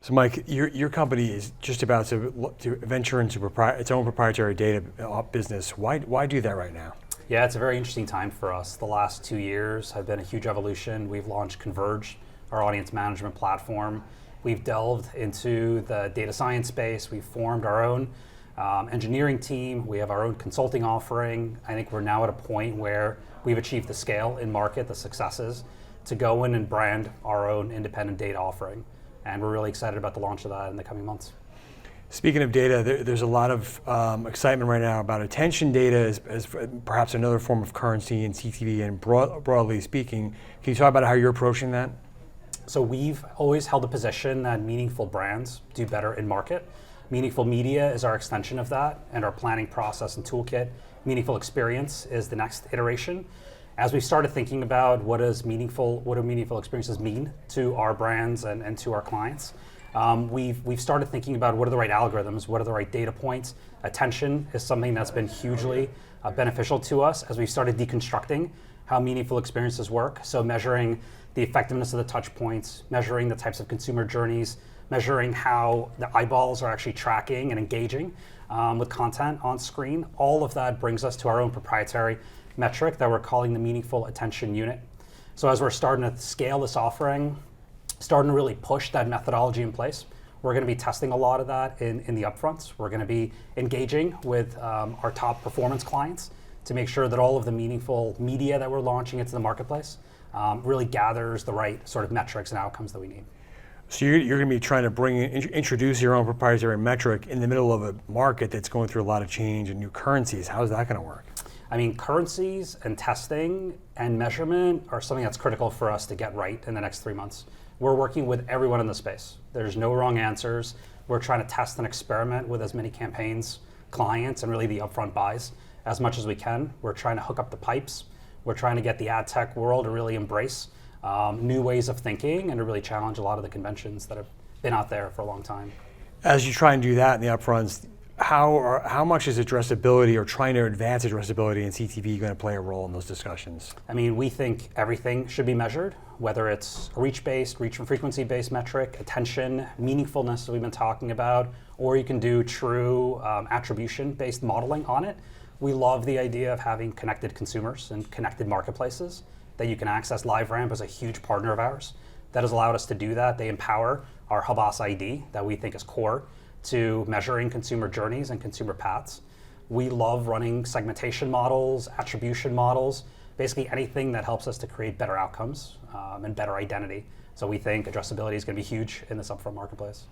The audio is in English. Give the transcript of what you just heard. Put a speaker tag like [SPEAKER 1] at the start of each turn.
[SPEAKER 1] So Mike, your company is just about to venture into its own proprietary data business. Why do that right now?
[SPEAKER 2] Yeah, it's a very interesting time for us. The last 2 years have been a huge evolution. We've launched Converge, our audience management platform. We've delved into the data science space. We've formed our own engineering team. We have our own consulting offering. I think we're now at a point where we've achieved the scale in market, the successes, to go in and brand our own independent data offering. And we're really excited about the launch of that in the coming months.
[SPEAKER 1] Speaking of data, there's a lot of excitement right now about attention data as perhaps another form of currency in CTV, and broadly speaking. Can you talk about how you're approaching that?
[SPEAKER 2] So we've always held a position that meaningful brands do better in market. Meaningful media is our extension of that, and our planning process and toolkit. Meaningful experience is the next iteration. As we started thinking about what do meaningful experiences mean to our brands and to our clients, we've started thinking about what are the right algorithms, what are the right data points. Attention is something that's been hugely beneficial to us as we've started deconstructing how meaningful experiences work. So measuring the effectiveness of the touch points, measuring the types of consumer journeys, measuring how the eyeballs are actually tracking and engaging with content on screen. All of that brings us to our own proprietary metric that we're calling the Meaningful Attention Unit. So as we're starting to scale this offering, starting to really push that methodology in place, we're going to be testing a lot of that in the Upfronts. We're going to be engaging with our top performance clients to make sure that all of the meaningful media that we're launching into the marketplace really gathers the right sort of metrics and outcomes that we need.
[SPEAKER 1] So you're going to be trying to introduce your own proprietary metric in the middle of a market that's going through a lot of change and new currencies. How is that going to work?
[SPEAKER 2] I mean, currencies and testing and measurement are something that's critical for us to get right in the next 3 months. We're working with everyone in the space. There's no wrong answers. We're trying to test and experiment with as many campaigns, clients, and really the upfront buys as much as we can. We're trying to hook up the pipes. We're trying to get the ad tech world to really embrace new ways of thinking and to really challenge a lot of the conventions that have been out there for a long time.
[SPEAKER 1] As you try and do that in the upfronts, how much is addressability or trying to advance addressability in CTV going to play a role in those discussions?
[SPEAKER 2] I mean, we think everything should be measured, whether it's a reach-based, reach and frequency-based metric, attention, meaningfulness that we've been talking about, or you can do true attribution-based modeling on it. We love the idea of having connected consumers and connected marketplaces that you can access. LiveRamp is a huge partner of ours that has allowed us to do that. They empower our Havas ID that we think is core to measuring consumer journeys and consumer paths. We love running segmentation models, attribution models, basically anything that helps us to create better outcomes and better identity. So we think addressability is going to be huge in this upfront marketplace.